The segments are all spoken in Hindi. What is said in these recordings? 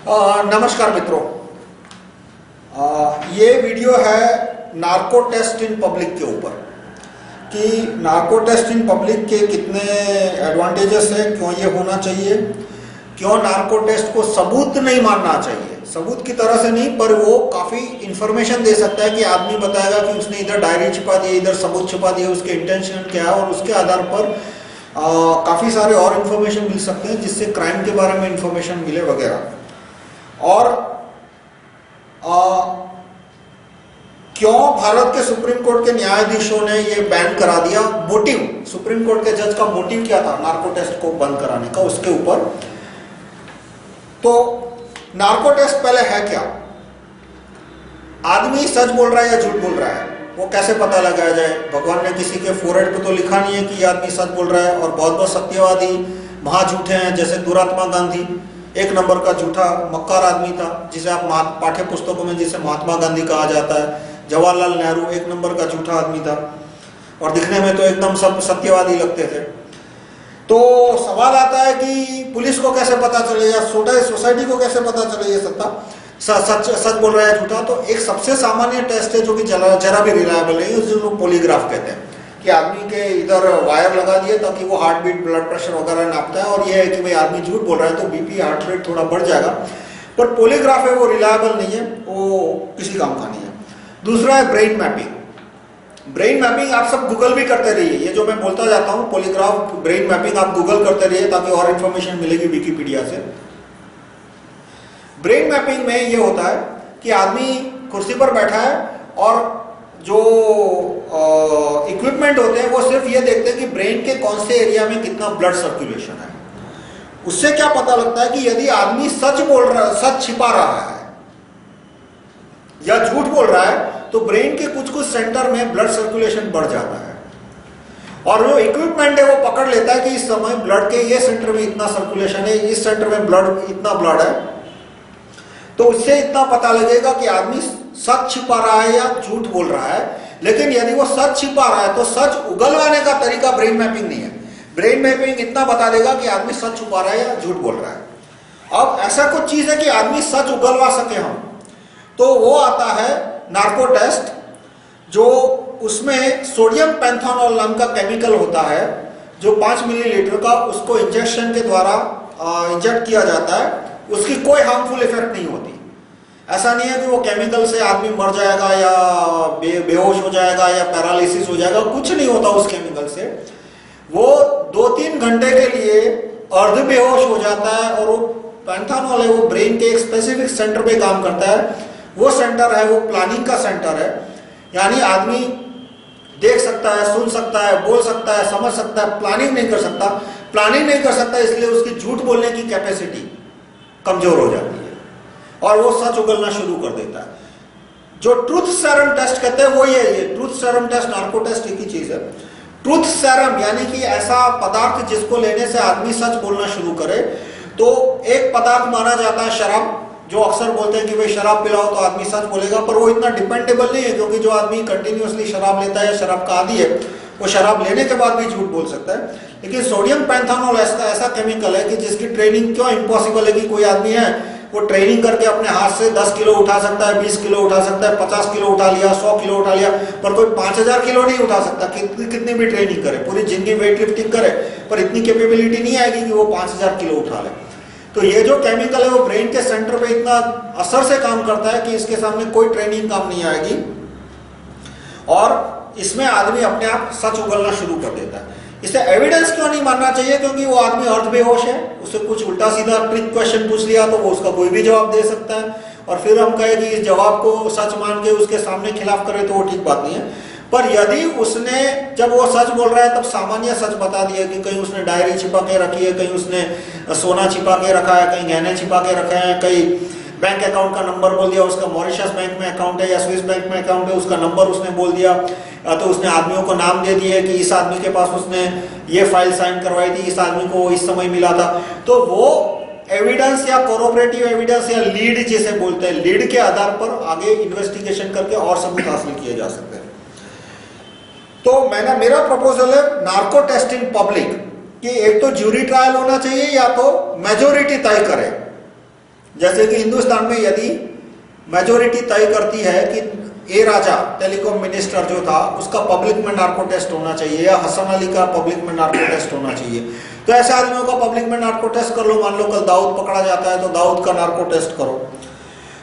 नमस्कार मित्रों। ये वीडियो है नार्को टेस्ट इन पब्लिक के ऊपर कि नार्को टेस्ट इन पब्लिक के कितने एडवांटेजेस है, क्यों ये होना चाहिए, क्यों नार्को टेस्ट को सबूत नहीं मानना चाहिए। सबूत की तरह से नहीं, पर वो काफ़ी इंफॉर्मेशन दे सकता है कि आदमी बताएगा कि उसने इधर डायरी छिपा दी, इधर सबूत छिपा दिए, उसके इंटेंशन क्या है, और उसके आधार पर काफ़ी सारे और इन्फॉर्मेशन मिल सकते हैं जिससे क्राइम के बारे में इंफॉर्मेशन मिले वगैरह। और क्यों भारत के सुप्रीम कोर्ट के न्यायाधीशों ने ये बैन करा दिया, मोटिव, सुप्रीम कोर्ट के जज का मोटिव क्या था नार्को टेस्ट को बंद कराने का, उसके ऊपर। तो नार्को टेस्ट पहले है क्या, आदमी सच बोल रहा है या झूठ बोल रहा है, वो कैसे पता लगाया जाए। भगवान ने किसी के फोरहेड पे तो लिखा नहीं है कि ये आदमी सच बोल रहा है, और बहुत बहुत सत्यवादी महाझूठे हैं, जैसे दुरात्मा गांधी एक नंबर का झूठा मक्कार आदमी था, जिसे आप पाठ्य पुस्तकों में जिसे महात्मा गांधी कहा जाता है। जवाहरलाल नेहरू एक नंबर का झूठा आदमी था, और दिखने में तो एकदम सब सत्यवादी लगते थे। तो सवाल आता है कि पुलिस को कैसे पता चले या सोसाइटी को कैसे पता चले ये सच बोल रहा है झूठा। तो एक सबसे सामान्य टेस्ट है जो कि जरा भी रिलायबल नहीं है, जिसको पॉलीग्राफ कहते हैं, कि आदमी के इधर वायर लगा दिए ताकि वो हार्ट बीट, ब्लड प्रेशर वगैरह नापता है, और ये है कि भाई आदमी झूठ बोल रहा है तो बीपी, हार्ट रेट थोड़ा बढ़ जाएगा। पर पॉलीग्राफ है वो रिलायबल नहीं है, वो किसी काम का नहीं है। दूसरा है ब्रेन मैपिंग। ब्रेन मैपिंग आप सब गूगल भी करते रहिए, ये जो मैं बोलता जाता हूँ पॉलीग्राफ, ब्रेन मैपिंग आप गूगल करते रहिए ताकि और इन्फॉर्मेशन मिलेगी विकिपीडिया से। ब्रेन मैपिंग में ये होता है कि आदमी कुर्सी पर बैठा है और जो इक्विपमेंट होते हैं वो सिर्फ ये देखते हैं कि ब्रेन के कौन से एरिया में कितना ब्लड सर्कुलेशन है। उससे क्या पता लगता है कि यदि आदमी सच बोल रहा है, सच छिपा रहा है या झूठ बोल रहा है, तो ब्रेन के कुछ कुछ सेंटर में ब्लड सर्कुलेशन बढ़ जाता है, और जो इक्विपमेंट है वो पकड़ लेता है कि इस समय ब्लड के ये सेंटर में इतना सर्कुलेशन है, इस सेंटर में इतना ब्लड है। तो उससे इतना पता लगेगा कि आदमी सच छिपा रहा है या झूठ बोल रहा है। लेकिन यदि वो सच छिपा रहा है तो सच उगलवाने का तरीका ब्रेन मैपिंग नहीं है। ब्रेन मैपिंग इतना बता देगा कि आदमी सच छुपा रहा है या झूठ बोल रहा है। अब ऐसा कुछ चीज है कि आदमी सच उगलवा सके हम, तो वो आता है नार्को टेस्ट, जो उसमें सोडियम पैंथेनॉल नाम का केमिकल होता है, जो 5 मिलीलीटर का, उसको इंजेक्शन के द्वारा इंजेक्ट किया जाता है। उसकी कोई हार्मफुल इफेक्ट नहीं होती। ऐसा नहीं है कि वो केमिकल से आदमी मर जाएगा या बेहोश हो जाएगा या पैरालिसिस हो जाएगा, कुछ नहीं होता उस केमिकल से। वो 2-3 घंटे के लिए अर्ध बेहोश हो जाता है, और वो पैंथेनॉल है वो ब्रेन के एक स्पेसिफिक सेंटर पे काम करता है। वो सेंटर है, वो प्लानिंग का सेंटर है, यानी आदमी देख सकता है, सुन सकता है, बोल सकता है, समझ सकता है, प्लानिंग नहीं कर सकता। प्लानिंग नहीं कर सकता इसलिए उसकी झूठ बोलने की कैपेसिटी कमजोर हो जाती है, और वो सच उगलना शुरू कर देता है। जो ट्रूथ सेरम टेस्ट कहते हैं वो ये truth serum test, narco test एक ही चीज है। ट्रूथ सेरम यानी कि ऐसा पदार्थ जिसको लेने से आदमी सच बोलना शुरू करे। तो एक पदार्थ माना जाता है शराब, जो अक्सर बोलते हैं कि भाई शराब पिलाओ तो आदमी सच बोलेगा, पर वो इतना डिपेंडेबल नहीं है, क्योंकि जो आदमी कंटिन्यूअसली शराब लेता है, शराब का आदी है, वो शराब लेने के बाद भी झूठ बोल सकता है। लेकिन सोडियम पैंथेनॉल ऐसा केमिकल है कि जिसकी ट्रेनिंग क्यों इम्पॉसिबल है कि कोई आदमी है वो ट्रेनिंग करके अपने हाथ से 10 किलो उठा सकता है, 20 किलो उठा सकता है, 50 किलो उठा लिया, 100 किलो उठा लिया, पर कोई 5000 किलो नहीं उठा सकता। कितनी भी ट्रेनिंग करे, पूरी जिंदगी वेट लिफ्टिंग करे, पर इतनी कैपेबिलिटी नहीं आएगी कि वो 5000 किलो उठा ले। तो ये जो केमिकल है वो ब्रेन के सेंटर पे इतना असर से काम करता है कि इसके सामने कोई ट्रेनिंग काम नहीं आएगी, और इसमें आदमी अपने आप सच उगलना शुरू कर देता है। इसे एविडेंस क्यों नहीं मानना चाहिए, क्योंकि वो आदमी अर्ध बेहोश है, उसे कुछ उल्टा सीधा ट्रिक क्वेश्चन पूछ लिया तो वो उसका कोई भी जवाब दे सकता है, और फिर हम कहें कि इस जवाब को सच मान के उसके सामने खिलाफ करें तो वो ठीक बात नहीं है। पर यदि उसने, जब वो सच बोल रहा है तब सामान्य सच बता दिया कि कहीं उसने डायरी छिपा के रखी है, कहीं उसने सोना छिपा के रखा है, कहीं गहने छिपा के रखे हैं, कहीं बैंक अकाउंट का नंबर बोल दिया, उसका मॉरिशस बैंक में अकाउंट है या स्विस बैंक में अकाउंट है, उसका नंबर उसने बोल दिया, तो उसने आदमियों को नाम दे दिए कि इस आदमी के पास उसने ये फाइल साइन करवाई थी, इस आदमी को इस समय मिला था। तो वो एविडेंस या कोरोबरेटिव एविडेंस या लीड जिसे बोलते हैं, लीड के आधार पर आगे इन्वेस्टिगेशन करके और सबूत हासिल किए जा सकते हैं। तो मेरा प्रपोजल है नार्को टेस्ट इन पब्लिक कि एक तो ज्यूरी ट्रायल होना चाहिए या तो मेजोरिटी तय करे जैसे कि हिंदुस्तान में यदि मेजोरिटी तय करती है कि ए राजा टेलीकॉम मिनिस्टर जो था उसका पब्लिक में नार्को टेस्ट होना चाहिए या हसन अली का पब्लिक में नार्को टेस्ट होना चाहिए, तो ऐसे आदमियों का पब्लिक में नार्को टेस्ट कर लो। मान लो कल दाऊद पकड़ा जाता है तो दाऊद का नार्को टेस्ट करो।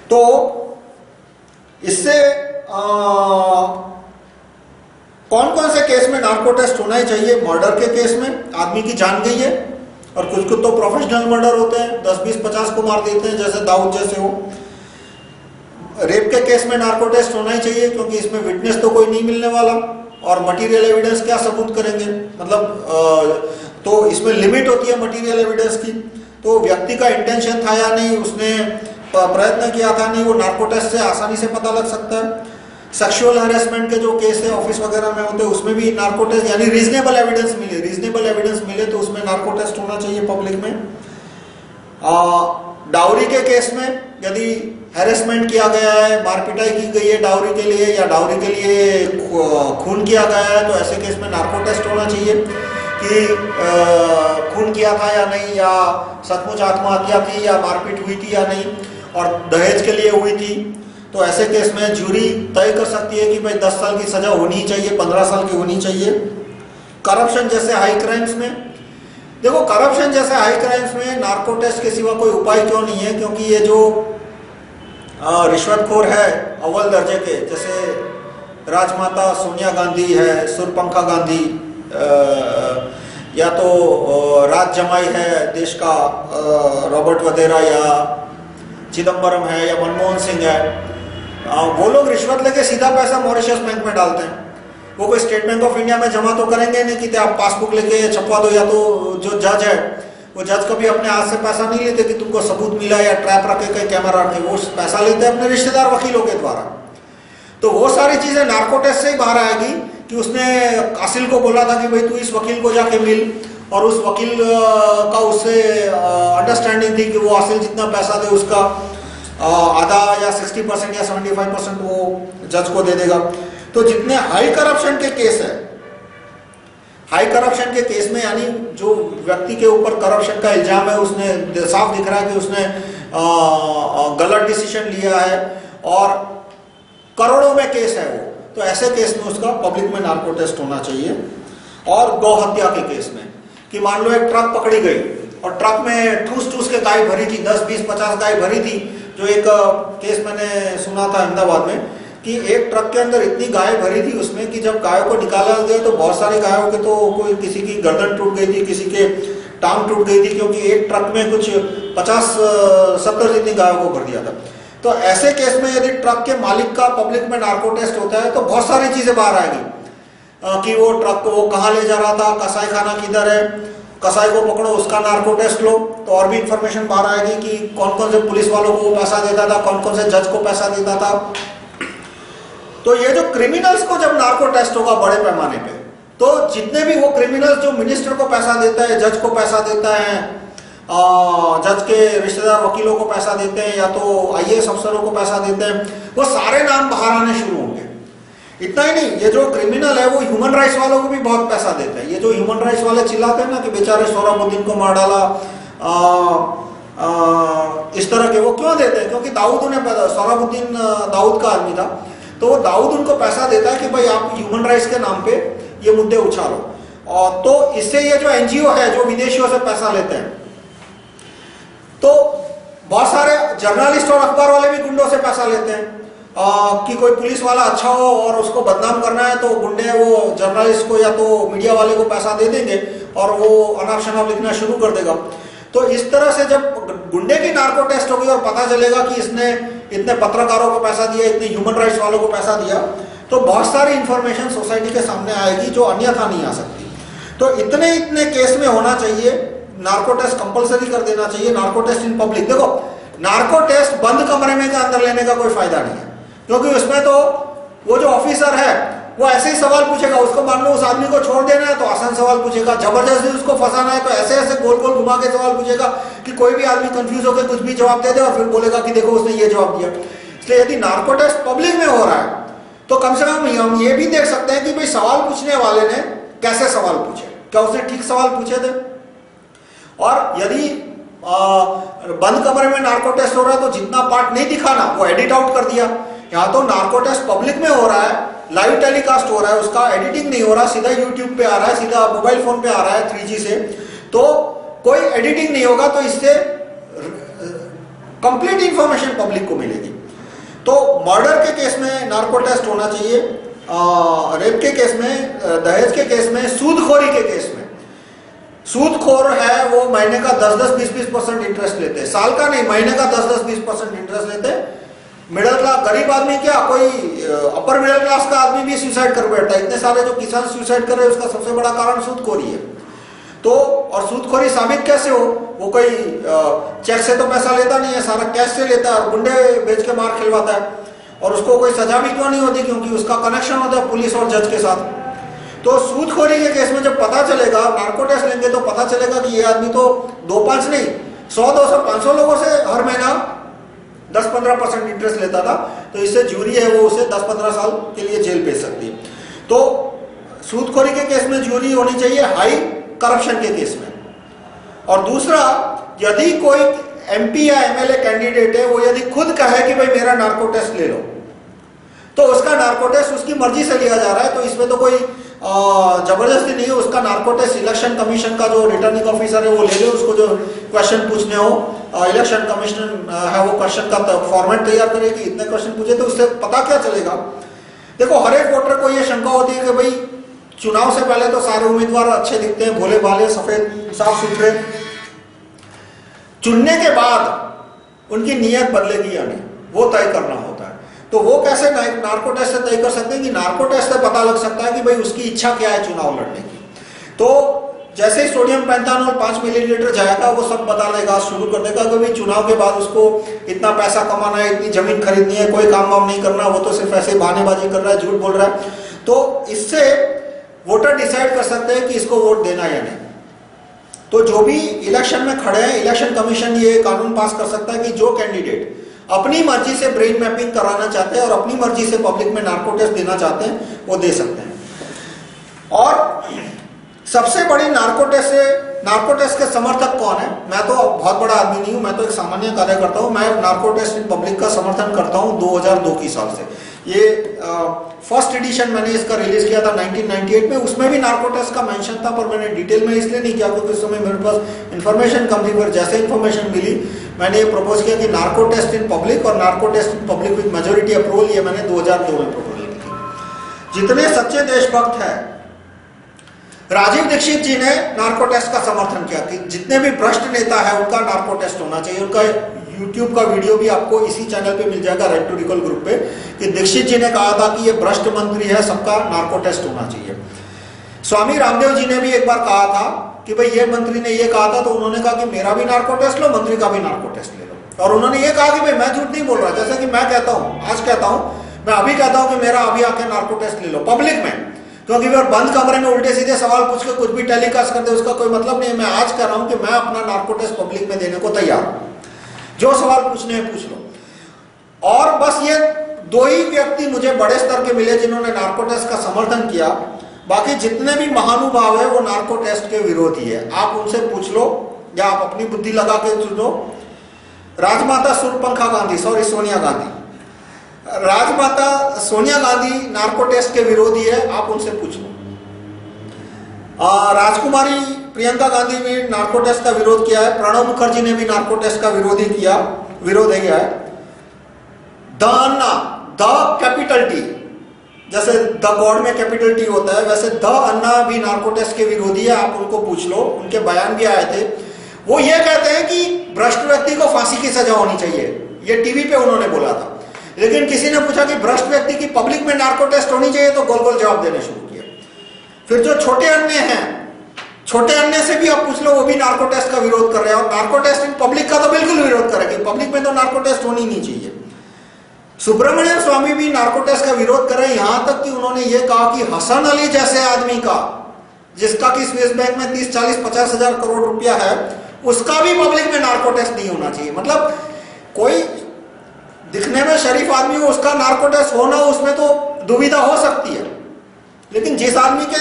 तो इससे कौन कौन से केस में नार्को टेस्ट होना ही चाहिए? मर्डर के केस में आदमी की जान गई है और कुछ कुछ तो प्रोफेशनल मर्डर होते हैं, 10 20 50 को मार देते हैं जैसे दाऊद जैसे हो। रेप के केस में नार्को टेस्ट होना ही चाहिए क्योंकि इसमें विटनेस तो कोई नहीं मिलने वाला और मटेरियल एविडेंस क्या सबूत करेंगे, मतलब तो इसमें लिमिट होती है मटेरियल एविडेंस की। तो व्यक्ति का इंटेंशन था या नहीं, उसने प्रयत्न किया था नहीं, वो नार्को टेस्ट से आसानी से पता लग सकता है। सेक्सुअल हैरेसमेंट के जो केस है ऑफिस वगैरह में होते हैं उसमें भी नार्को टेस्ट यानी रीजनेबल एविडेंस मिले तो उसमें नार्को टेस्ट होना चाहिए पब्लिक में। डाउरी के केस में यदि हैरेसमेंट किया गया है, मारपिटाई की गई है डाउरी के लिए या डाउरी के लिए खून किया गया है, तो ऐसे केस में नार्को टेस्ट होना चाहिए कि खून किया था या नहीं, या सचमुच आत्महत्या थी या मारपीट हुई थी या नहीं और दहेज के लिए हुई थी। तो ऐसे केस में ज्यूरी तय कर सकती है कि भाई 10 साल की सजा होनी चाहिए, 15 साल की होनी चाहिए। करप्शन जैसे हाई क्राइम्स में, देखो करप्शन जैसे हाई क्राइम्स में नार्को टेस्ट के सिवा कोई उपाय क्यों नहीं है, क्योंकि ये जो रिश्वतखोर है अव्वल दर्जे के, जैसे राजमाता सोनिया गांधी है, सुरपंखा गांधी, या तो राज जमाई है देश का रॉबर्ट वधेरा, या चिदम्बरम है, या मनमोहन सिंह है, वो लोग रिश्वत लेके सीधा पैसा मॉरिशस बैंक में डालते हैं। वो कोई स्टेट बैंक ऑफ इंडिया में जमा तो करेंगे नहीं कि आप पासबुक लेके छपवा दो, या तो जो जज है वो जज कभी अपने हाथ से पैसा नहीं लेते कि तुमको सबूत मिला या ट्रैप रखे कहीं कैमरा रखे, वो पैसा लेते हैं अपने रिश्तेदार वकीलों के द्वारा। तो वो सारी चीजें नार्को टेस्ट से ही बाहर आएगी कि उसने कासिल को बोला था कि भाई तू इस वकील को जाके मिल, और उस वकील का उससे अंडरस्टैंडिंग थी कि वो आसिल जितना पैसा दे उसका आधा या 60% या 75% वो जज को दे देगा। तो जितने हाई करप्शन के केस है, हाई करप्शन के केस में यानी जो व्यक्ति के ऊपर करप्शन का इल्जाम है, उसने साफ दिख रहा है कि उसने गलत डिसीजन लिया है और करोड़ों में केस है वो, तो ऐसे केस में उसका पब्लिक में नार्को टेस्ट होना चाहिए। और गौ हत्या के केस में कि मान लो एक ट्रक पकड़ी गई और ट्रक में ठूस ठूस के गाय भरी थी, 10 20 50 गाय भरी थी, जो एक केस मैंने सुना था अहमदाबाद में कि एक ट्रक के अंदर इतनी गाय भरी थी उसमें कि जब गायों को निकाला गया तो बहुत सारी गायों के तो कोई किसी की गर्दन टूट गई थी, किसी के टांग टूट गई थी, क्योंकि एक ट्रक में कुछ 50-70 जितनी गायों को भर दिया था। तो ऐसे केस में यदि ट्रक के मालिक का पब्लिक में नार्को टेस्ट होता है तो बहुत सारी चीजें बाहर आएगी कि वो ट्रक को वो कहाँ ले जा रहा था, कसाई खाना किधर है, कसाई को पकड़ो उसका नार्को टेस्ट लो, तो और भी इंफॉर्मेशन बाहर आएगी कि कौन कौन से पुलिस वालों को पैसा देता था, कौन कौन से जज को पैसा देता था। तो ये जो क्रिमिनल्स को जब नार्को टेस्ट होगा बड़े पैमाने पे, तो जितने भी वो क्रिमिनल्स जो मिनिस्टर को पैसा देता है, जज को पैसा देता है, जज के रिश्तेदार वकीलों को पैसा देते हैं, या तो IAS अफसरों को पैसा देते हैं, वो सारे नाम बाहर आने शुरू होंगे। इतना ही नहीं, ये जो क्रिमिनल है वो ह्यूमन राइट्स वालों को भी बहुत पैसा देते हैं। ये जो ह्यूमन राइट्स वाले चिल्लाते हैं ना कि बेचारे सोहराबुद्दीन को मार डाला, इस तरह के, वो क्यों देते हैं? क्योंकि दाऊद उन्हें, सोहराबुद्दीन दाऊद का आदमी था, तो वो दाऊद उनको पैसा देता है कि भाई आप ह्यूमन राइट्स के नाम पे ये मुद्दे उछालो। और तो इससे ये जो NGO है जो विदेशियों से पैसा लेते हैं, तो बहुत सारे जर्नलिस्ट और अखबार वाले भी गुंडों से पैसा लेते हैं कि कोई पुलिस वाला अच्छा हो और उसको बदनाम करना है तो गुंडे वो जर्नलिस्ट को या तो मीडिया वाले को पैसा दे देंगे और वो अनाप शनाप लिखना शुरू कर देगा। तो इस तरह से जब गुंडे की नार्को टेस्ट होगी और पता चलेगा कि इसने इतने पत्रकारों को पैसा दिया, इतने ह्यूमन राइट्स वालों को पैसा दिया, तो बहुत सारी इंफॉर्मेशन सोसाइटी के सामने आएगी जो अन्यथा नहीं आ सकती। तो इतने इतने केस में होना चाहिए, नार्को टेस्ट कंपलसरी कर देना चाहिए, नार्को टेस्ट इन पब्लिक। देखो नार्को टेस्ट बंद कमरे में के अंदर लेने का कोई फायदा नहीं है, क्योंकि उसमें तो वो जो ऑफिसर है वो ऐसे ही सवाल पूछेगा। उसको मान लो उस आदमी को छोड़ देना है तो आसान सवाल पूछेगा, जबरदस्ती उसको फंसाना है तो ऐसे ऐसे गोल गोल घुमा के सवाल पूछेगा कि कोई भी आदमी कंफ्यूज होकर कुछ भी जवाब दे दे और फिर बोलेगा कि देखो उसने ये जवाब दिया। इसलिए यदि नार्को टेस्ट पब्लिक में हो रहा है तो कम से कम हम ये भी देख सकते हैं कि भाई सवाल पूछने वाले ने कैसे सवाल पूछे, क्या उसने ठीक सवाल पूछे थे। और यदि बंद कमरे में नार्को टेस्ट हो रहा है तो जितना पार्ट नहीं दिखाना वो एडिट आउट कर दिया। यहाँ तो नार्को टेस्ट पब्लिक में हो रहा है, लाइव टेलीकास्ट हो रहा है, उसका एडिटिंग नहीं हो रहा, सीधा यूट्यूब पे आ रहा है, सीधा मोबाइल फोन पे आ रहा है 3G से, तो कोई एडिटिंग नहीं होगा, तो इससे कंप्लीट इंफॉर्मेशन पब्लिक को मिलेगी। तो मर्डर के केस में नार्को टेस्ट होना चाहिए, रेप के केस में, दहेज के केस में, सूदखोरी के केस में। सूदखोर है वो महीने का 10-10, 20-20% इंटरेस्ट लेते हैं, साल का नहीं, महीने का 10-10, 20% इंटरेस्ट लेते हैं। मिडिल क्लास गरीब आदमी क्या, कोई अपर मिडिल क्लास का आदमी भी सुसाइड कर बैठता है। इतने सारे जो किसान सुसाइड कर रहे हैं उसका सबसे बड़ा कारण सूदखोरी है। तो और सूदखोरी साबित कैसे हो, वो कोई चेक से तो पैसा लेता नहीं है, सारा कैश से लेता है और गुंडे बेच के मार खिलवाता है, और उसको कोई सजा भी क्यों नहीं होती, क्योंकि उसका कनेक्शन होता है पुलिस और जज के साथ। तो सूदखोरी के केस में जब पता चलेगा, नार्को टेस्ट लेंगे तो पता चलेगा कि ये आदमी तो 2-5 नहीं 100, 200, 500 लोगों से हर महीना 10-15% इंटरेस्ट लेता था, तो इससे जूरी है वो उसे 10-15 साल के लिए जेल भेज सकती है। तो सूदखोरी के केस में जूरी होनी चाहिए हाई करप्शन के केस में। और दूसरा, यदि कोई MP या MLA कैंडिडेट है, वो यदि खुद कहे कि भाई मेरा नार्को टेस्ट ले लो, तो उसका नार्को टेस्ट उसकी मर्जी से लिया जा रहा है, तो इसमें तो कोई जबरदस्ती नहीं है। उसका नार्को टेस्ट इलेक्शन कमीशन का जो रिटर्निंग ऑफिसर है वो ले ले, उसको जो क्वेश्चन पूछने हो, इलेक्शन कमीशन है वो क्वेश्चन का फॉर्मेट तैयार करे कि इतने क्वेश्चन पूछे, तो उससे पता क्या चलेगा। देखो, हर एक वोटर को ये शंका होती है कि भाई चुनाव से पहले तो सारे उम्मीदवार अच्छे दिखते हैं, भोले भाले, सफेद, साफ सुथरे, चुनने के बाद उनकी नीयत बदलेगी या नहीं, वो तय करना होता है। तो वो कैसे नार्को टेस्ट से तय कर सकते हैं कि नार्को टेस्ट से पता लग सकता है कि भाई उसकी इच्छा क्या है चुनाव लड़ने की। तो जैसे ही सोडियम पेंटानॉल 5 मिलीलीटर जाएगा, वो सब बता लेगा, शुरू कर देगा कि भाई चुनाव के बाद उसको इतना पैसा कमाना है, इतनी जमीन खरीदनी है, कोई काम वाम नहीं करना, वो तो सिर्फ ऐसे बहानेबाजी कर रहा है, झूठ बोल रहा है। तो इससे वोटर डिसाइड कर सकते हैं कि इसको वोट देना या नहीं। तो जो भी इलेक्शन में खड़े हैं, इलेक्शन कमीशन ये कानून पास कर सकता है कि जो कैंडिडेट अपनी मर्जी से ब्रेन मैपिंग कराना चाहते हैं और अपनी मर्जी से पब्लिक में नार्को टेस्ट देना चाहते हैं, वो दे सकते हैं। और सबसे बड़ी नार्को टेस्ट के समर्थक कौन है? मैं तो बहुत बड़ा आदमी नहीं हूं, मैं तो एक सामान्य कार्यकर्ता हूं। मैं नार्को टेस्ट इन पब्लिक का समर्थन करता हूं 2002 की साल से। ये फर्स्ट एडिशन मैंने इसका रिलीज किया था 1998 में, उसमें भी नार्को टेस्ट का मेंशन था, पर मैंने डिटेल में इसलिए नहीं किया क्योंकि उस समय मेरे पास इन्फॉर्मेशन कम थी। पर जैसे इन्फॉर्मेशन मिली, मैंने ये प्रपोज किया कि नार्को टेस्ट इन पब्लिक और narco test in public with majority approval, ये मैंने 2002 में प्रपोजल की। जितने सच्चे देशभक्त हैं, राजीव दीक्षित जी ने नार्को टेस्ट का समर्थन किया कि जितने भी भ्रष्ट नेता है उनका नार्को टेस्ट होना चाहिए। उनका यूट्यूब का वीडियो भी आपको इसी चैनल पे मिल जाएगा, राइट टू रिकॉल ग्रुप पे, कि दीक्षित जी ने कहा था कि ये भ्रष्ट मंत्री है, सबका नार्को टेस्ट होना चाहिए। स्वामी रामदेव जी ने भी एक बार कहा था कि भाई ये मंत्री ने ये कहा था, तो उन्होंने कहा कि मेरा भी नार्को टेस्ट लो, मंत्री का भी नार्को टेस्ट ले लो। और उन्होंने ये कहा कि भाई मैं झूठ नहीं बोल रहा, जैसे कि मैं कहता हूँ, आज कहता हूँ, मैं अभी कहता हूँ कि मेरा अभी आके नार्को टेस्ट ले लो पब्लिक में, क्योंकि अगर बंद कमरे में उल्टे सीधे सवाल पूछ के कुछ भी टेलीकास्ट कर दे उसका कोई मतलब नहीं है। मैं आज कह रहा हूं कि मैं अपना नार्को टेस्ट पब्लिक में देने को तैयार हूं, जो सवाल पूछने हैं पूछ लो। और बस ये 2 ही व्यक्ति मुझे बड़े स्तर के मिले जिन्होंने नार्को टेस्ट का समर्थन किया, बाकी जितने भी महानुभाव है वो नार्को टेस्ट के विरोधी है। आप उनसे पूछ लो या आप अपनी बुद्धि लगा के सुनो। राजमाता सूर्यपंखा Gandhi, sorry Sonia Gandhi, Rajmata Sonia Gandhi narco test के विरोधी है, आप उनसे पूछ लो। राजकुमारी प्रियंका गांधी भी नार्को टेस्ट का विरोध किया है, प्रणब मुखर्जी ने भी नार्को टेस्ट का विरोध किया है। The Anna, the capital T, जैसे द गॉड में कैपिटल टी होता है, वैसे द अन्ना भी नार्को टेस्ट के विरोधी है, आप उनको पूछ लो, उनके बयान भी आए थे। वो ये कहते हैं कि भ्रष्ट व्यक्ति को फांसी की सजा होनी चाहिए, ये टीवी पे उन्होंने बोला था। लेकिन किसी ने पूछा कि भ्रष्ट व्यक्ति की पब्लिक में नार्को टेस्ट होनी चाहिए, तो गोल गोल जवाब देने शुरू किए। फिर जो छोटे अन्य हैं, छोटे अन्य से भी आप पूछ लो, वो भी नार्को टेस्ट का विरोध कर रहे हैं, और नार्को टेस्ट इन पब्लिक का तो बिल्कुल विरोध करेंगे, पब्लिक में तो नार्को टेस्ट होनी नहीं चाहिए। सुब्रमण्यम स्वामी भी नार्को टेस्ट का विरोध कर रहे हैं, यहां तक कि उन्होंने ये कहा कि हसन अली जैसे आदमी का, जिसका कि स्विस बैंक में 30, 40, 50 हजार करोड़ रुपया है, उसका भी पब्लिक में नार्को टेस्ट नहीं होना चाहिए। मतलब कोई दिखने में शरीफ आदमी हो, उसका नार्को टेस्ट होना, उसमें तो दुविधा हो सकती है। लेकिन जिस आदमी के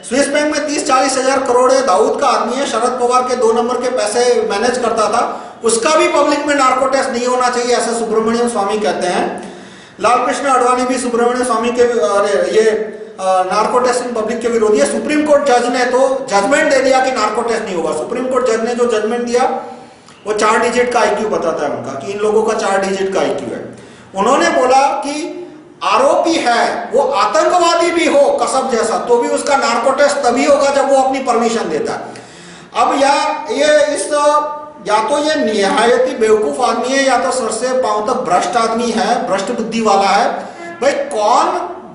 स्विस बैंक में 30-40 हजार करोड़ है, दाऊद का आदमी है, शरद पवार के 2 नंबर के पैसे मैनेज करता था, उसका भी पब्लिक में नार्को टेस्ट नहीं होना चाहिए, ऐसा सुब्रमण्यम स्वामी कहते हैं। लाल कृष्ण आडवाणी भी सुब्रमण्यम स्वामी के ये नार्को टेस्ट इन पब्लिक के विरोधी है। सुप्रीम कोर्ट जज ने तो जजमेंट दे दिया कि नार्को टेस्ट नहीं होगा। सुप्रीम कोर्ट जज ने जो जजमेंट दिया वो 4 डिजिट का आईक्यू बताता है उनका, कि इन लोगों का 4 डिजिट का आईक्यू है। उन्होंने बोला कि आरोपी है वो आतंकवादी भी हो कसब जैसा, तो भी उसका नार्को टेस्ट तभी होगा जब वो अपनी परमिशन देता है। अब या तो ये निहायती बेवकूफ आदमी है, या तो सर से पांव तक भ्रष्ट आदमी है, भ्रष्ट बुद्धि वाला है। भाई कौन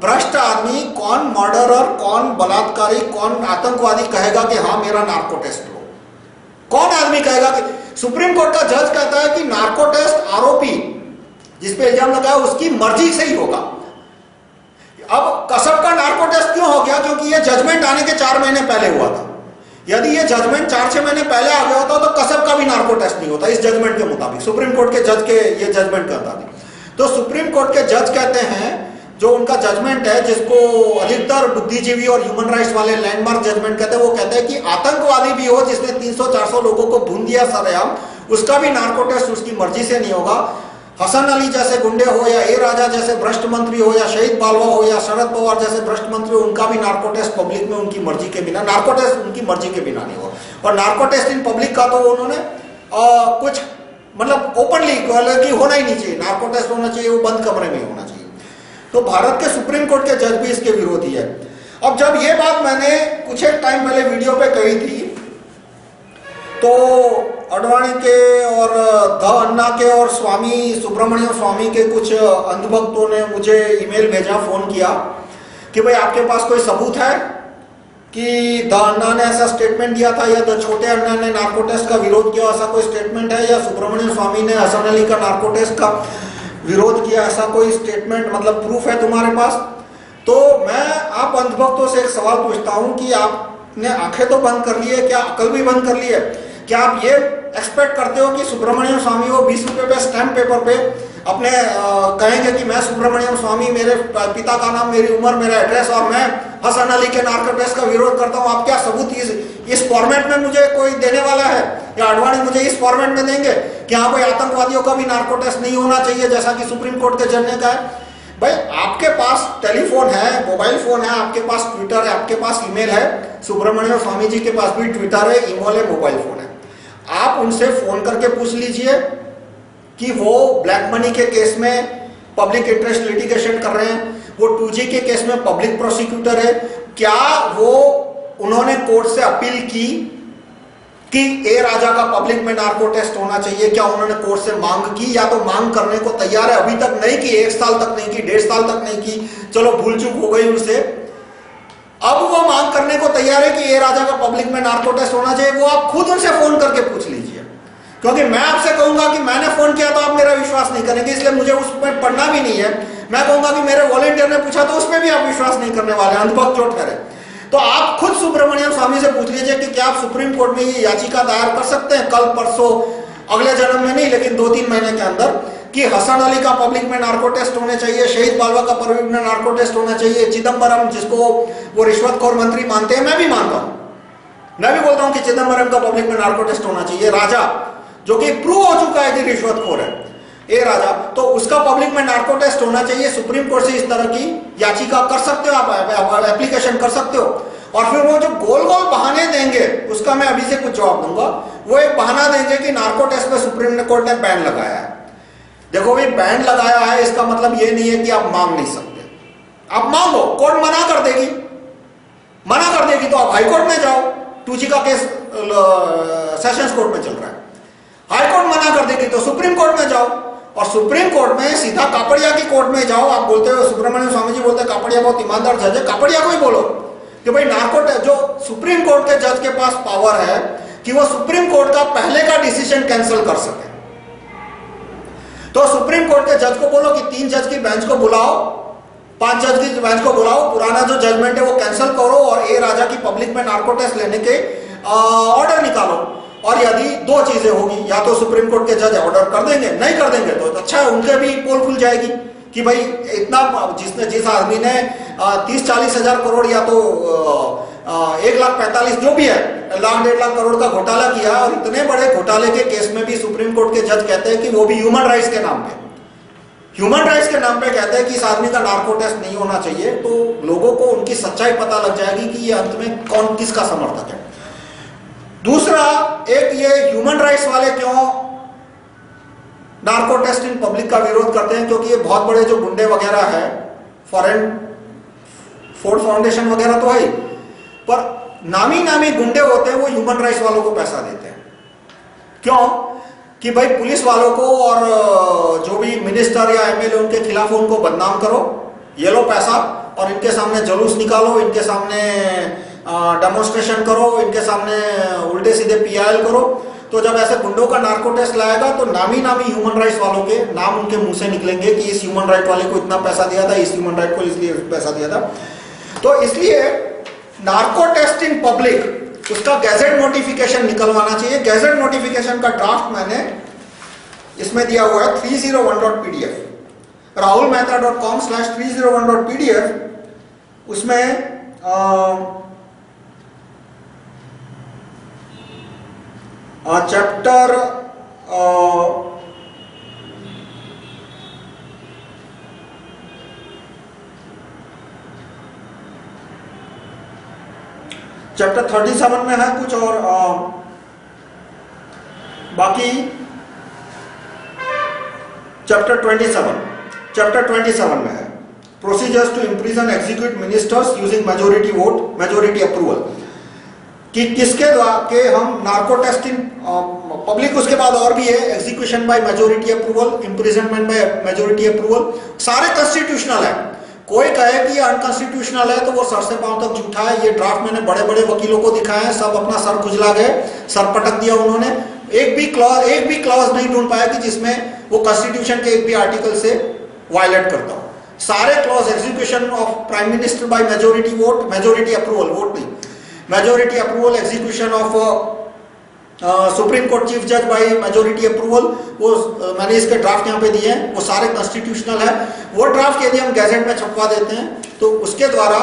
भ्रष्ट आदमी, कौन मर्डरर, कौन बलात्कारी, कौन आतंकवादी कहेगा कि हाँ मेरा नार्को टेस्ट लो? कौन आदमी कहेगा? कि सुप्रीम कोर्ट का जज कहता है कि नार्को टेस्ट आरोपी जिसपे इल्जाम लगा है उसकी मर्जी से ही होगा। अब कसब का नार्को टेस्ट क्यों हो गया? क्योंकि ये जजमेंट आने के 4 महीने पहले हुआ था। यदि ये जजमेंट 4-6 महीने पहले आ गया होता तो कसब का भी नार्को टेस्ट नहीं होता, इस जजमेंट के मुताबिक, सुप्रीम कोर्ट के जज के ये जजमेंट का था। तो सुप्रीम कोर्ट के जज कहते हैं, जो उनका जजमेंट है जिसको अधिकतर बुद्धिजीवी और ह्यूमन राइट्स वाले लैंडमार्क जजमेंट कहते हैं, वो कहते हैं कि आतंकवादी भी हो जिसने 300-400 लोगों को भून दिया सरेआम, उसका भी नार्को टेस्ट उसकी मर्जी से नहीं होगा। हसन अली जैसे गुंडे हो, या ए राजा जैसे भ्रष्ट मंत्री हो, या शहीद बालवा हो, या शरद पवार जैसे भ्रष्ट मंत्री हो, उनका भी नार्को टेस्ट पब्लिक में उनकी मर्जी के बिना, नार्को टेस्ट उनकी मर्जी के बिना नहीं होगा। और नार्को टेस्ट इन पब्लिक का तो उन्होंने कुछ मतलब ओपनली कि होना ही नहीं चाहिए, नार्को टेस्ट होना चाहिए वो बंद कमरे में होना चाहिए। तो भारत के सुप्रीम कोर्ट के जज भी इसके विरोधी है। अब जब ये बात मैंने कुछ एक टाइम पहले वीडियो पे कही थी, तो अडवाणी के और द अन्ना के और स्वामी सुब्रमण्यम स्वामी के कुछ अंधभक्तों ने मुझे ईमेल भेजा, फोन किया कि भाई आपके पास कोई सबूत है कि द अन्ना ने ऐसा स्टेटमेंट दिया था, या द छोटे अन्ना ने नार्को टेस्ट का विरोध किया, ऐसा कोई स्टेटमेंट है, या सुब्रमण्यम स्वामी ने हसन अली का नार्को टेस्ट का विरोध किया, ऐसा कोई स्टेटमेंट मतलब प्रूफ है तुम्हारे पास? तो मैं आप अंधभक्तों से एक सवाल पूछता हूं कि आपने आंखें तो बंद कर ली है, क्या अकल भी बंद कर ली है? क्या आप ये एक्सपेक्ट करते हो कि सुब्रमण्यम स्वामी वो 20 रुपए पे स्टैम्प पेपर पे अपने कहेंगे कि मैं सुब्रमण्यम स्वामी, मेरे पिता का नाम, मेरी उम्र, मेरा एड्रेस, और मैं हसन अली के नार्को टेस्ट का विरोध करता हूं? आप क्या सबूत इस फॉर्मेट में मुझे कोई देने वाला है, या अडवाणी मुझे इस फॉर्मेट में देंगे कि हाँ भाई आतंकवादियों का भी नार्को टेस्ट नहीं होना चाहिए जैसा कि सुप्रीम कोर्ट के जज ने कहा है? भाई आपके पास टेलीफोन है, मोबाइल फोन है, आपके पास ट्विटर है, आपके पास ईमेल है, सुब्रमण्यम स्वामी जी के पास भी ट्विटर है, ईमेल है, मोबाइल फोन है। आप उनसे फोन करके पूछ लीजिए कि वो ब्लैक मनी के केस में पब्लिक इंटरेस्ट लिटिगेशन कर रहे हैं, वो 2G के केस में पब्लिक प्रोसिक्यूटर है, क्या वो उन्होंने कोर्ट से अपील की कि ए राजा का पब्लिक में नार्को टेस्ट होना चाहिए? क्या उन्होंने कोर्ट से मांग की, या तो मांग करने को तैयार है? अभी तक नहीं की, 1 साल तक नहीं की, 1.5 साल तक नहीं की, चलो भूल चूक हो गई उनसे। अब वो मांग करने को तैयार है कि ए राजा का पब्लिक में नार्को टेस्ट होना चाहिए, वो आप खुद उनसे फोन करके पूछ लीजिए। क्योंकि मैं आपसे कहूंगा कि मैंने फोन किया तो आप मेरा विश्वास नहीं करेंगे, इसलिए मुझे उस पर पढ़ना भी नहीं है। मैं कहूंगा कि मेरे वॉलंटियर ने पूछा तो उसमें भी आप विश्वास नहीं करने वाले, अंधभक्त जो ठहरे। तो आप खुद सुब्रमण्यम स्वामी से पूछ लीजिए कि क्या आप सुप्रीम कोर्ट में ये याचिका दायर कर सकते हैं कल, परसों, अगले जन्म में नहीं लेकिन 2-3 महीने के अंदर, कि हसन अली का पब्लिक में नार्को टेस्ट होने चाहिए, शहीद बालवा का पब्लिक में नार्को टेस्ट होना चाहिए, चिदम्बरम जिसको वो रिश्वतखोर मंत्री मानते हैं, मैं भी मानता हूं, मैं भी बोलता हूं कि चिदम्बरम का पब्लिक में नार्को टेस्ट होना चाहिए। राजा जो कि प्रूव हो चुका है कि रिश्वतखोर है, ए राजा, तो उसका पब्लिक में नार्को टेस्ट होना चाहिए। सुप्रीम कोर्ट से इस तरह की याचिका कर सकते हो, आप एप्लीकेशन कर सकते हो। और फिर वो जो गोल गोल बहाने देंगे उसका मैं अभी से कुछ जवाब दूंगा। वो एक बहाना देंगे कि नार्को टेस्ट पे सुप्रीम कोर्ट ने बैन लगाया है। देखो भाई, बैन लगाया है इसका मतलब ये नहीं है कि आप मांग नहीं सकते। आप मांगो, कोर्ट मना कर देगी, मना कर देगी तो आप हाई कोर्ट में जाओ। 2G का केस सेशंस कोर्ट में चल रहा है, हाई कोर्ट मना कर देगी तो सुप्रीम कोर्ट में जाओ, और सुप्रीम कोर्ट में सीधा कापड़िया की कोर्ट में जाओ। आप बोलते हो, सुब्रमण्यम स्वामी जी बोलते हैं कापड़िया बहुत ईमानदार जज है, कापड़िया को ही बोलो कि भाई नार्को जो सुप्रीम कोर्ट के जज के पास पावर है कि वो सुप्रीम कोर्ट का पहले का डिसीजन कैंसिल कर सके, तो सुप्रीम कोर्ट के जज को बोलो कि 3 जज की बेंच को बुलाओ, 5 जज की बेंच को बुलाओ, पुराना जो जजमेंट है वो कैंसिल करो और ए राजा की पब्लिक में नार्को टेस्ट लेने के ऑर्डर निकालो। और यदि 2 चीजें होगी, या तो सुप्रीम कोर्ट के जज ऑर्डर कर देंगे, नहीं कर देंगे तो अच्छा है, उनके भी पोल खुल जाएगी कि भाई इतना जिस आदमी ने 30-40 हजार करोड़ या तो 1,45,00,000 जो भी है, 1,00,000-1.5 लाख करोड़ का घोटाला किया, और इतने बड़े घोटाले के केस में भी सुप्रीम कोर्ट के जज कहते हैं कि वो भी ह्यूमन राइट्स के नाम पे, ह्यूमन राइट्स के नाम पे कहते हैं कि इस आदमी का नार्को टेस्ट नहीं होना चाहिए, तो लोगों को उनकी सच्चाई पता लग जाएगी कि ये अंत में कौन किसका समर्थक है। दूसरा, एक ये ह्यूमन राइट्स वाले क्यों नार्को टेस्ट इन पब्लिक का विरोध करते हैं, क्योंकि ये बहुत बड़े जो गुंडे वगैरह है, फॉरेन फोर्ड फाउंडेशन वगैरह तो है, पर नामी गुंडे होते हैं वो ह्यूमन राइट्स वालों को पैसा देते हैं। क्यों? कि भाई पुलिस वालों को और जो भी मिनिस्टर या एमएलए उनके खिलाफ उनको बदनाम करो, ये लो पैसा, और इनके सामने जुलूस निकालो, इनके सामने डेमोन्स्ट्रेशन करो, इनके सामने उल्टे सीधे पीआईएल करो। तो जब ऐसे गुंडों का नार्को टेस्ट लाएगा तो नामी ह्यूमन राइट्स वालों के नाम उनके मुंह से निकलेंगे कि इस ह्यूमन राइट वाले को इतना पैसा दिया था, इस ह्यूमन राइट को इसलिए पैसा दिया था। तो इसलिए नार्को टेस्ट इन पब्लिक, उसका गैजेट नोटिफिकेशन निकलवाना चाहिए। गैजेट नोटिफिकेशन का ड्राफ्ट मैंने इसमें दिया हुआ है 301.pdf, rahulmehta.com/301.pdf। उसमें चैप्टर चैप्टर 37 में है कुछ, और बाकी चैप्टर 27 में है procedures to imprison execute ministers using majority vote, majority approval, कि किसके द्वारा के हम नार्को टेस्ट इन पब्लिक। उसके बाद और भी है execution bye majority approval, imprisonment bye majority approval, सारे कॉन्स्टिट्यूशनल है। कोई कहे कि ये अनकॉन्स्टिट्यूशनल है तो वो सर से पांव तक झूठा है। ये ड्राफ्ट मैंने बड़े बड़े वकीलों को दिखाया है, सब अपना सर खुजला गए, सर पटक दिया उन्होंने। एक भी क्लॉज नहीं ढूंढ पाया कि जिसमें वो कॉन्स्टिट्यूशन के एक भी आर्टिकल से वायलेट करता हो। सारे clause, execution of prime minister by majority vote, majority approval, vote नहीं, majority approval, execution of supreme court chief जज बाय मेजोरिटी अप्रूवल, वो मैंने इसके ड्राफ्ट यहाँ पे दिए हैं, वो सारे कॉन्स्टिट्यूशनल है। वो ड्राफ्ट यदि हम गैजेट में छपवा देते हैं तो उसके द्वारा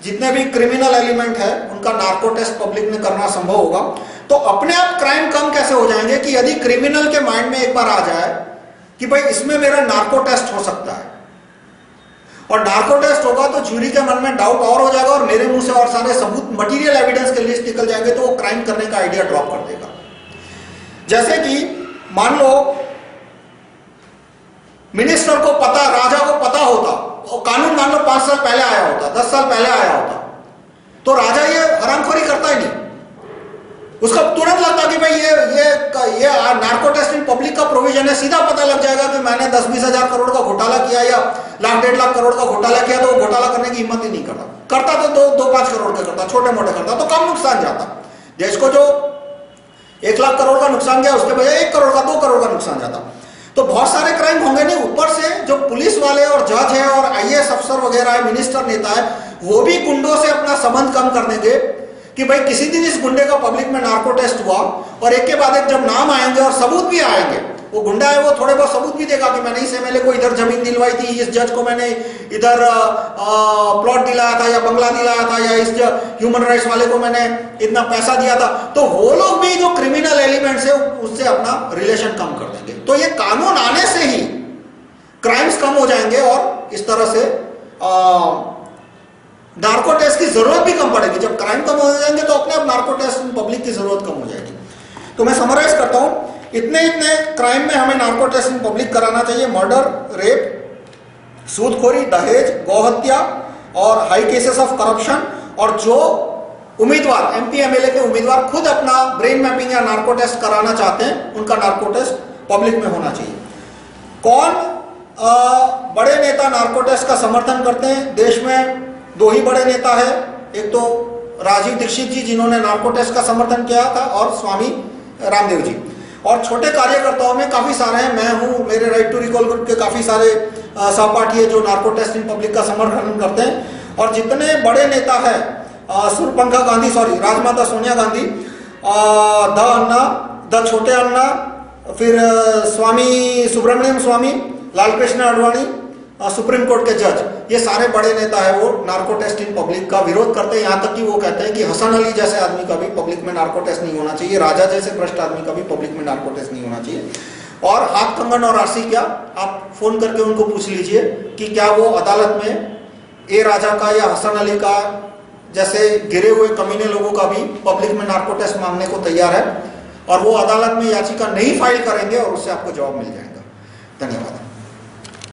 जितने भी क्रिमिनल एलिमेंट है उनका नार्को टेस्ट पब्लिक में करना संभव होगा। तो अपने आप क्राइम कम कैसे हो जाएंगे कि यदि क्रिमिनल के माइंड में एक बार आ जाए कि भाई इसमें मेरा नार्को टेस्ट हो सकता है, और नार्को टेस्ट होगा तो जूरी के मन में डाउट और हो जाएगा, और मेरे मुंह से और सारे सबूत, मटेरियल एविडेंस के लिस्ट निकल जाएंगे, तो वो क्राइम करने का आइडिया ड्रॉप कर देगा। जैसे कि मान लो मिनिस्टर को पता, राजा को पता होता, और कानून मान लो 5 साल पहले आया होता, 10 साल पहले आया होता, तो राजा ये हरामखोरी करता ही नहीं। उसका तुरंत लगता कि भाई ये नार्को टेस्ट इन पब्लिक का प्रोविजन है, सीधा पता लग जाएगा कि मैंने 10-20 हजार करोड़ का घोटाला किया या 1,00,000-1.5 लाख करोड़ का घोटाला किया, तो वो घोटाला करने की हिम्मत ही नहीं करता तो 2-5 करोड़ का करता, छोटे मोटे करता तो कम नुकसान जाता। देश को जो 1 लाख करोड़ का नुकसान गया उसके बजाय 1 करोड़ का, 2 करोड़ का नुकसान जाता। तो बहुत सारे क्राइम होंगे नहीं, ऊपर से जो पुलिस वाले और जज है और आईएएस अफसर वगैरह है, मिनिस्टर, नेता है, वो भी गुंडों से अपना संबंध कम कर देंगे कि भाई किसी दिन इस गुंडे का पब्लिक में नार्को टेस्ट हुआ, और एक के बाद एक जब नाम आएंगे और सबूत भी आएंगे, वो गुंडा है वो थोड़े बहुत सबूत भी देगा कि मैंने इस एमएलए को इधर जमीन दिलवाई थी, इस जज को मैंने इधर प्लॉट दिलाया था या बंगला दिलाया था, या इस ह्यूमन राइट्स वाले को मैंने इतना पैसा दिया था। तो वो लोग भी जो क्रिमिनल एलिमेंट्स है उससे अपना रिलेशन कम कर देंगे। तो ये कानून आने से ही क्राइम्स कम हो जाएंगे, और इस तरह से नार्को टेस्ट की जरूरत भी कम पड़ेगी। जब क्राइम कम हो जाएंगे तो अपने आप नार्को टेस्ट पब्लिक की जरूरत कम हो जाएगी। तो मैं समराइज करता हूं, इतने क्राइम में हमें नार्को टेस्ट पब्लिक कराना चाहिए: मर्डर, रेप, सूदखोरी, दहेज, गौहत्या और हाई केसेस ऑफ करप्शन। और जो उम्मीदवार, एमपी एमएलए के उम्मीदवार खुद अपना ब्रेन मैपिंग या नार्को टेस्ट कराना चाहते हैं, उनका नार्को टेस्ट पब्लिक में होना चाहिए। कौन बड़े नेता नार्को टेस्ट का समर्थन करते हैं? देश में 2 ही बड़े नेता है, एक तो राजीव दीक्षित जी जिन्होंने नार्को टेस्ट का समर्थन किया था, और स्वामी रामदेव जी। और छोटे कार्यकर्ताओं में काफी सारे हैं, मैं हूं, मेरे राइट टू रिकॉल ग्रुप के काफी सारे सहपाठी है जो नार्को टेस्ट इन पब्लिक का समर्थन करते हैं। और जितने बड़े नेता है, सूर्यपंखा गांधी, राजमाता सोनिया गांधी, द अन्ना, द छोटे अन्ना, फिर स्वामी सुब्रमण्यम स्वामी, लालकृष्ण आडवाणी, सुप्रीम कोर्ट के जज, ये सारे बड़े नेता है, वो नार्को टेस्ट इन पब्लिक का विरोध करते हैं। यहाँ तक कि वो कहते हैं कि हसन अली जैसे आदमी का भी पब्लिक में नार्को टेस्ट नहीं होना चाहिए, राजा जैसे भ्रष्ट आदमी का भी पब्लिक में नार्को टेस्ट नहीं होना चाहिए। और हाथ कंगन और राशि क्या, आप फोन करके उनको पूछ लीजिए कि क्या वो अदालत में ए राजा का या हसन अली का जैसे गिरे हुए कमीने लोगों का भी पब्लिक में नार्को टेस्ट मांगने को तैयार है, और वो अदालत में याचिका नहीं फाइल करेंगे और उससे आपको जवाब मिल जाएगा। धन्यवाद।